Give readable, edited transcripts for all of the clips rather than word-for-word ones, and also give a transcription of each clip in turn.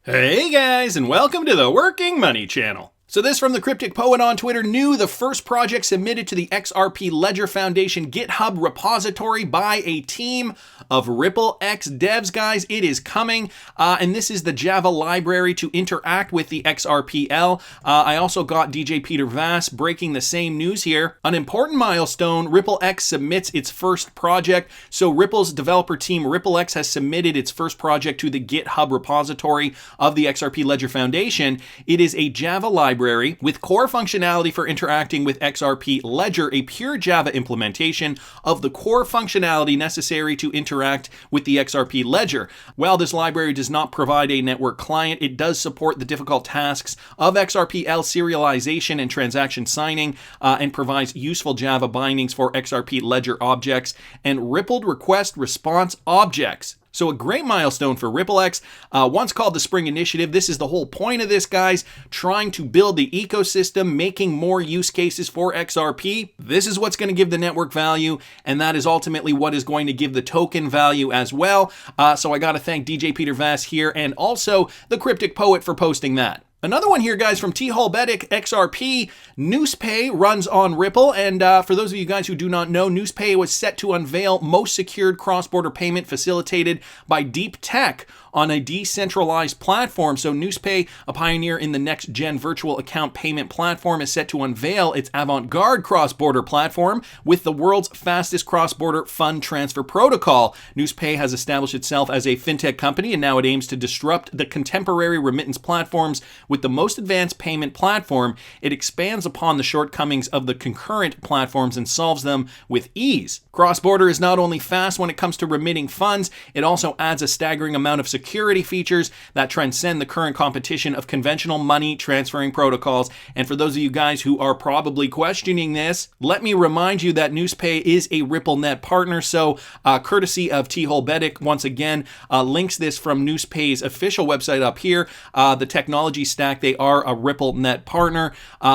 Hey guys, and welcome to the Working Money channel. So this from the Cryptic Poet on Twitter. New, the first project submitted to the XRP Ledger Foundation GitHub repository by a team of RippleX devs, guys. It is coming, and this is the Java library to interact with the XRPL. I also got DJ Peter Vass breaking the same news here. An important milestone, RippleX submits its first project. So Ripple's developer team, RippleX, has submitted its first project to the GitHub repository of the XRP Ledger Foundation. It is a Java library with core functionality for interacting with XRP Ledger, a pure Java implementation of the core functionality necessary to interact with the XRP Ledger. While this library does not provide a network client, it does support the difficult tasks of XRPL serialization and transaction signing, and provides useful Java bindings for XRP Ledger objects and rippled request response objects. So a great milestone for RippleX, once called the Spring Initiative. This is the whole point of this, guys, trying to build the ecosystem, making more use cases for XRP. This is what's going to give the network value, and that is ultimately what is going to give the token value as well. So I got to thank DJ Peter Vass here and also the Cryptic Poet for posting that. Another one here, guys, from TEHOLBEDDICTXRP. Newspay runs on Ripple, and for those of you guys who do not know, Newspay was set to unveil most secured cross-border payment facilitated by deep tech on a decentralized platform. So Newspay, a pioneer in the next-gen virtual account payment platform, is set to unveil its avant-garde cross-border platform with the world's fastest cross-border fund transfer protocol. Newspay has established itself as a fintech company, and now it aims to disrupt the contemporary remittance platforms with the most advanced payment platform. It expands upon the shortcomings of the concurrent platforms and solves them with ease. Cross-border is not only fast when it comes to remitting funds, it also adds a staggering amount of security features that transcend the current competition of conventional money transferring protocols. And for those of you guys who are probably questioning this, let me remind you that Newspay is a RippleNet partner. So courtesy of TEHOLBEDDIC, once again, links this from Newspay's official website up here. The technology stack, they are a RippleNet partner.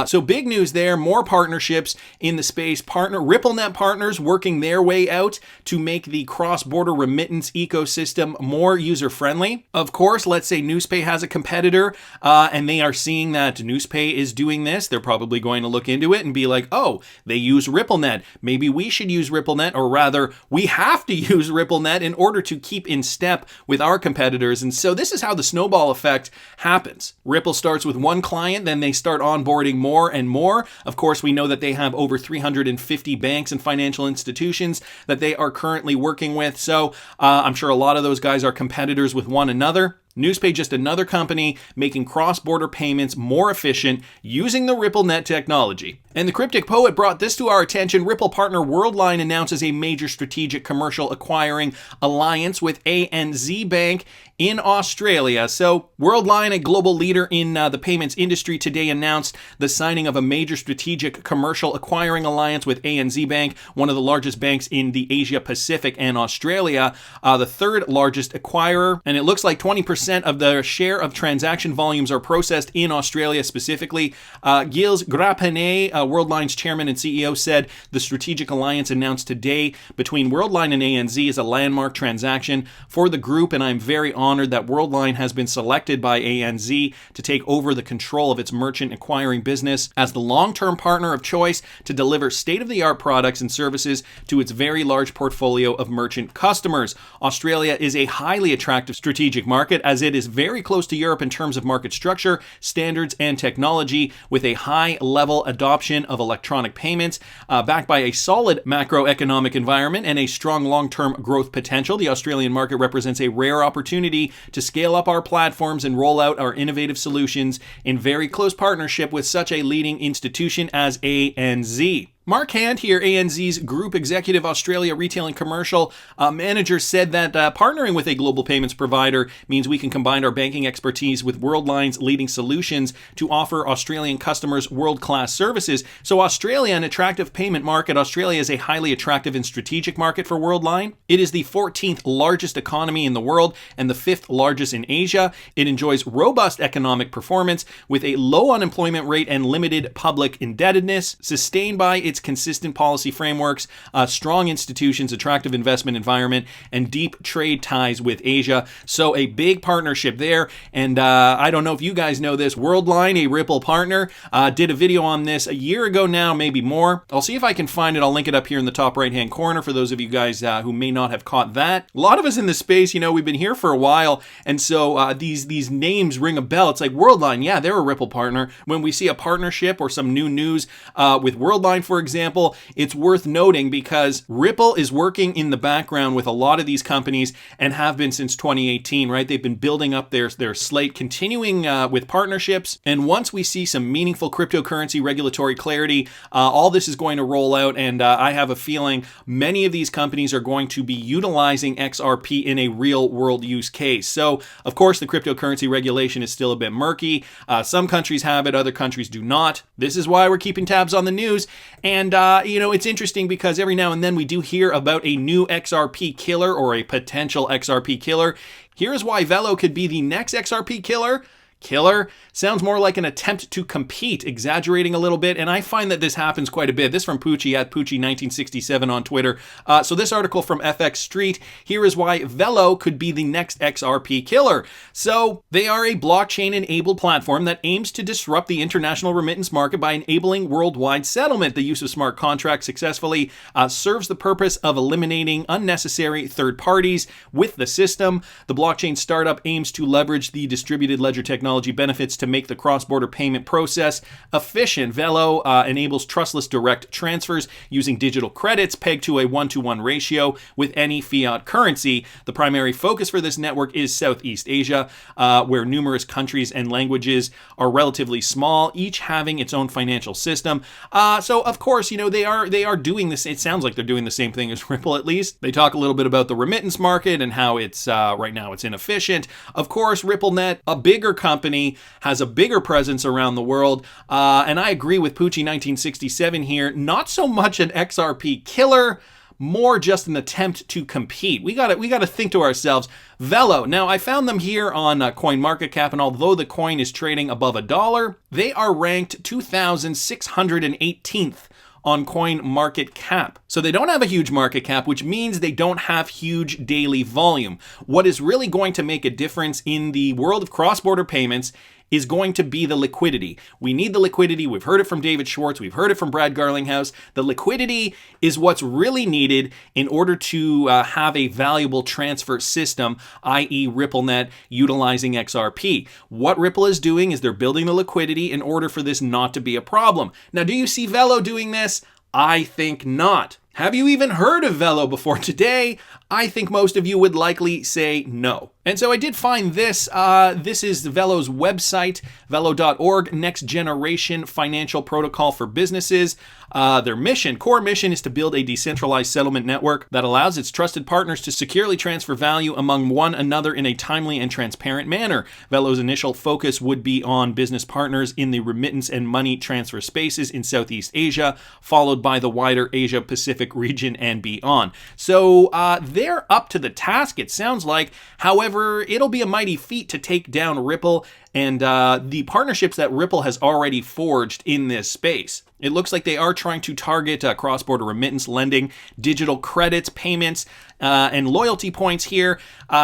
So big news there, more partnerships in the space. RippleNet partners working their way out to make the cross-border remittance ecosystem more user-friendly. Of course, let's say Newspay has a competitor and they are seeing that Newspay is doing this. They're probably going to look into it and be like, oh, they use RippleNet. Maybe we should use RippleNet, or rather, we have to use RippleNet in order to keep in step with our competitors. And so this is how the snowball effect happens. Ripple starts with one client, then they start onboarding more and more. Of course, we know that they have over 350 banks and financial institutions that they are currently working with. So I'm sure a lot of those guys are competitors with one another. Newspay, just another company making cross-border payments more efficient using the RippleNet technology. And the Cryptic Poet brought this to our attention. Ripple partner Worldline announces a major strategic commercial acquiring alliance with ANZ Bank in Australia. So Worldline, a global leader in the payments industry, today announced the signing of a major strategic commercial acquiring alliance with ANZ Bank, one of the largest banks in the Asia Pacific and Australia, the third largest acquirer. And it looks like 20% of the share of transaction volumes are processed in Australia specifically. Gilles Grapinet, Worldline's chairman and CEO, said the strategic alliance announced today between Worldline and ANZ is a landmark transaction for the group, and I'm very honored that Worldline has been selected by ANZ to take over the control of its merchant acquiring business as the long-term partner of choice to deliver state-of-the-art products and services to its very large portfolio of merchant customers. Australia is a highly attractive strategic market, as it is very close to Europe in terms of market structure, standards, and technology, with a high-level adoption of electronic payments, backed by a solid macroeconomic environment and a strong long-term growth potential. The Australian market represents a rare opportunity to scale up our platforms and roll out our innovative solutions in very close partnership with such a leading institution as ANZ. Mark Hand here, ANZ's Group Executive Australia Retail and Commercial Manager, said that partnering with a global payments provider means we can combine our banking expertise with Worldline's leading solutions to offer Australian customers world-class services. So Australia, an attractive payment market. Australia is a highly attractive and strategic market for Worldline. It is the 14th largest economy in the world and the 5th largest in Asia. It enjoys robust economic performance with a low unemployment rate and limited public indebtedness, sustained by its its consistent policy frameworks, strong institutions, attractive investment environment, and deep trade ties with Asia. So a big partnership there. And I don't know if you guys know this, Worldline, a Ripple partner, did a video on this a year ago now, maybe more. I'll see if I can find it. I'll link it up here in the top right-hand corner for those of you guys who may not have caught that. A lot of us in this space, you know, we've been here for a while, and so these names ring a bell. It's like Worldline, yeah, they're a Ripple partner. When we see a partnership or some new news with Worldline, for example, it's worth noting because Ripple is working in the background with a lot of these companies and have been since 2018, right? They've been building up their slate, continuing with partnerships, and once we see some meaningful cryptocurrency regulatory clarity, all this is going to roll out, and I have a feeling many of these companies are going to be utilizing XRP in a real world use case. So, of course, the cryptocurrency regulation is still a bit murky. Some countries have it, other countries do not. This is why we're keeping tabs on the news. And, you know, it's interesting because every now and then we do hear about a new XRP killer or a potential XRP killer. Here's why Velo could be the next XRP killer. Killer sounds more like an attempt to compete, exaggerating a little bit, and I find that this happens quite a bit. This from Poochie at Poochie1967 on Twitter. So this article from FX Street, here is why Velo could be the next XRP killer. So they are a blockchain-enabled platform that aims to disrupt the international remittance market by enabling worldwide settlement. The use of smart contracts successfully serves the purpose of eliminating unnecessary third parties with the system. The blockchain startup aims to leverage the distributed ledger technology benefits to make the cross-border payment process efficient. Velo enables trustless direct transfers using digital credits pegged to a 1-to-1 ratio with any fiat currency. The primary focus for this network is Southeast Asia, where numerous countries and languages are relatively small, each having its own financial system. So, of course, you know, they are doing this. It sounds like they're doing the same thing as Ripple, at least. They talk a little bit about the remittance market and how it's right now it's inefficient. Of course, RippleNet, a bigger company, has a bigger presence around the world, and I agree with Poochie1967 here. Not so much an XRP killer, more just an attempt to compete. We got to think to ourselves. Velo. Now, I found them here on CoinMarketCap, and although the coin is trading above $1, they are ranked 2,618th on CoinMarketCap. So they don't have a huge market cap, which means they don't have huge daily volume. What is really going to make a difference in the world of cross-border payments is going to be the liquidity. We need the liquidity. We've heard it from David Schwartz. We've heard it from Brad Garlinghouse. The liquidity is what's really needed in order to have a valuable transfer system, i.e. RippleNet utilizing XRP. What Ripple is doing is they're building the liquidity in order for this not to be a problem. Now, do you see Velo doing this? I think not. Have you even heard of Velo before today? I think most of you would likely say no. And so I did find this. This is Velo's website, velo.org, next generation financial protocol for businesses. Their core mission is to build a decentralized settlement network that allows its trusted partners to securely transfer value among one another in a timely and transparent manner. Velo's initial focus would be on business partners in the remittance and money transfer spaces in Southeast Asia, followed by the wider Asia Pacific region and beyond. So they're up to the task, it sounds like. However, it'll be a mighty feat to take down Ripple and the partnerships that Ripple has already forged in this space. It looks like they are trying to target cross-border remittance, lending, digital credits, payments, and loyalty points here,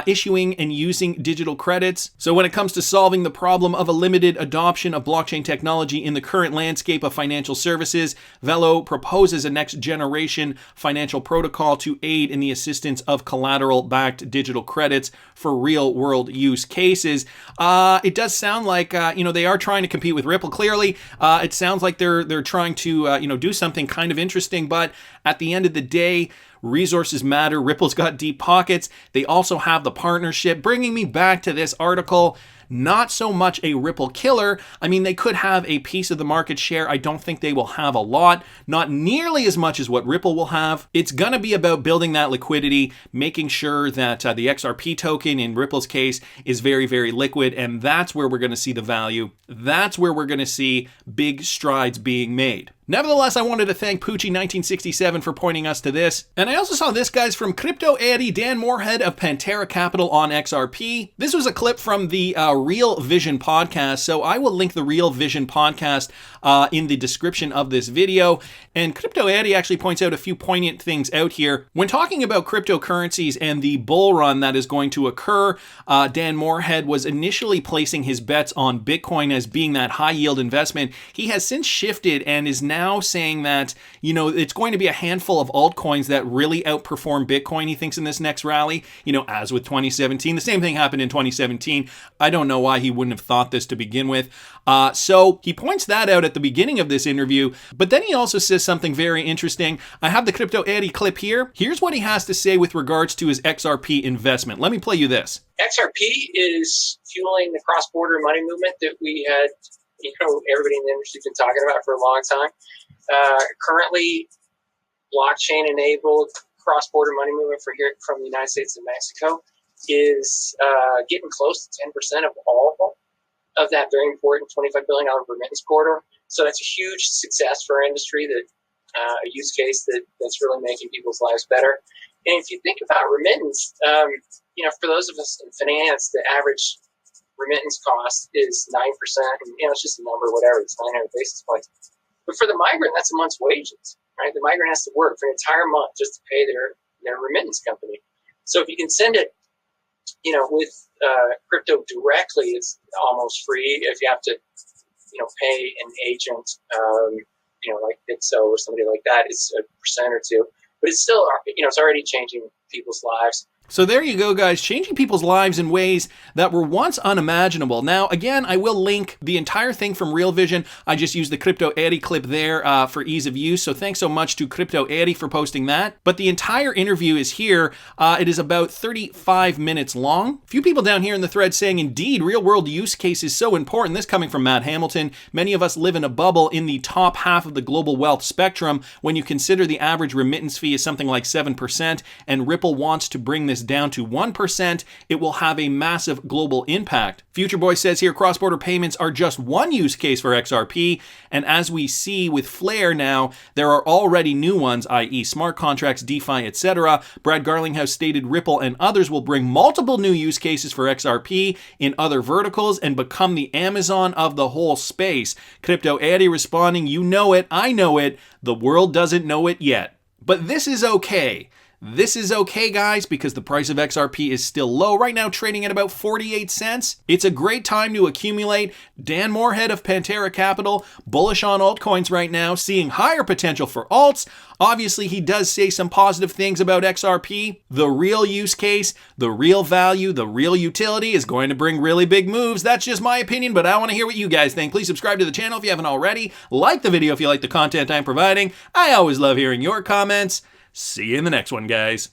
issuing and using digital credits. So when it comes to solving the problem of a limited adoption of blockchain technology in the current landscape of financial services, Velo proposes a next-generation financial protocol to aid in the assistance of collateral-backed digital credits for real-world use cases. It does sound like they are trying to compete with Ripple. Clearly, it sounds like they're trying to do something kind of interesting. But at the end of the day, resources matter. Ripple's got deep pockets. They also have the partnership. Bringing me back to this article, not so much a Ripple killer. I mean, they could have a piece of the market share. I don't think they will have a lot, not nearly as much as what Ripple will have. It's going to be about building that liquidity, making sure that the XRP token in Ripple's case is very, very liquid, and that's where we're going to see the value. That's where we're going to see big strides being made. Nevertheless, I wanted to thank Poochie1967 for pointing us to this. And I also saw this, guys, from Crypto Addy, Dan Moorehead of Pantera Capital on XRP. This was a clip from the Real Vision podcast, so I will link the Real Vision podcast in the description of this video. And Crypto Addy actually points out a few poignant things out here. When talking about cryptocurrencies and the bull run that is going to occur, Dan Moorehead was initially placing his bets on Bitcoin as being that high yield investment. He has since shifted and is now saying that, you know, it's going to be a handful of altcoins that really outperform Bitcoin, he thinks, in this next rally. You know, as with 2017, the same thing happened in 2017. I don't know why he wouldn't have thought this to begin with. So he points that out at the beginning of this interview, but then he also says something very interesting. I have the Crypto Addy clip here. Here's what he has to say with regards to his XRP investment. Let me play you this. XRP is fueling the cross-border money movement that we had, you know, everybody in the industry has been talking about for a long time. Currently, blockchain-enabled cross-border money movement from the United States and Mexico is getting close to 10% of all of that very important $25 billion remittance corridor. So that's a huge success for our industry, that a use case that's really making people's lives better. And if you think about remittance, you know, for those of us in finance, the average remittance cost is 9%, and, you know, it's just a number, whatever, it's 900 basis points. But for the migrant, that's a month's wages, right? The migrant has to work for an entire month just to pay their remittance company. So if you can send it, you know, with crypto directly, it's almost free. If you have to, you know, pay an agent, you know, like Bitso or somebody like that, it's 1% or 2%. But it's still, you know, it's already changing people's lives. So there you go, guys, changing people's lives in ways that were once unimaginable. Now, again, I will link the entire thing from Real Vision. I just used the Crypto Addy clip there for ease of use, so thanks so much to Crypto Addy for posting that. But the entire interview is here. It is about 35 minutes long. A few people down here in the thread saying, indeed, real-world use case is so important. This coming from Matt Hamilton. Many of us live in a bubble in the top half of the global wealth spectrum. When you consider the average remittance fee is something like 7%, and Ripple wants to bring this down to 1%, it will have a massive global impact. Future Boy says here, cross-border payments are just one use case for XRP, and as we see with Flare now, there are already new ones, i.e. smart contracts, DeFi, etc. Brad Garlinghouse stated Ripple and others will bring multiple new use cases for XRP in other verticals and become the Amazon of the whole space. Crypto Addy responding, you know it, I know it, the world doesn't know it yet. But this is okay. This is okay, guys, because the price of XRP is still low. Right now, trading at about 48 cents. It's a great time to accumulate. Dan Moorehead of Pantera Capital, bullish on altcoins right now, seeing higher potential for alts. Obviously, he does say some positive things about XRP. The real use case, the real value, the real utility is going to bring really big moves. That's just my opinion, but I want to hear what you guys think. Please subscribe to the channel if you haven't already. Like the video if you like the content I'm providing. I always love hearing your comments. See you in the next one, guys.